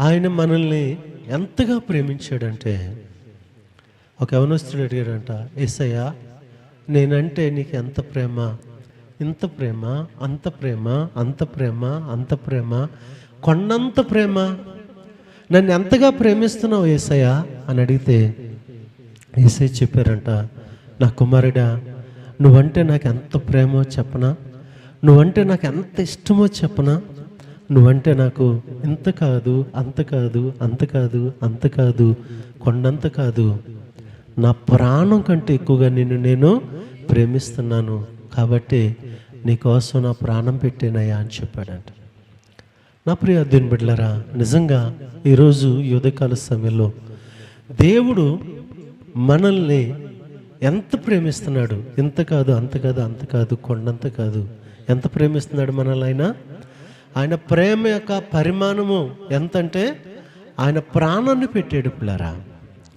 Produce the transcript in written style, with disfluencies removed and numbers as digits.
ఆయన మనల్ని ఎంతగా ప్రేమించాడంటే, ఒక యవనస్తుడు అడిగాడంట, యేసయ్యా నేనంటే నీకు ఎంత ప్రేమ, ఇంత ప్రేమ, అంత ప్రేమ, అంత ప్రేమ, అంత ప్రేమ, కొండంత ప్రేమ, నన్ను ఎంతగా ప్రేమిస్తున్నావు యేసయ్యా అని అడిగితే యేసయ్య చెప్పారంట, నా కుమారుడా నువ్వంటే నాకు ఎంత ప్రేమో చెప్పనా, నువ్వంటే నాకు ఎంత ఇష్టమో చెప్పనా, నువ్వంటే నాకు ఇంత కాదు, అంత కాదు, అంత కాదు, అంత కాదు, కొండంత కాదు, నా ప్రాణం కంటే ఎక్కువగా నిన్ను నేను ప్రేమిస్తున్నాను, కాబట్టి నీకోసం నా ప్రాణం పెట్టేనయ్యా అని చెప్పాడంట. నా ప్రియ అధ్యయన బిడ్డలారా, నిజంగా ఈరోజు ఈ ఉదయకాల సమయంలో దేవుడు మనల్ని ఎంత ప్రేమిస్తున్నాడు, ఇంత కాదు, అంత కాదు, అంత కాదు, కొండంత కాదు, ఎంత ప్రేమిస్తున్నాడు మనల్ని. ఆయన ప్రేమ యొక్క పరిమాణము ఎంతంటే ఆయన ప్రాణాన్ని పెట్టాడు పిల్లరా.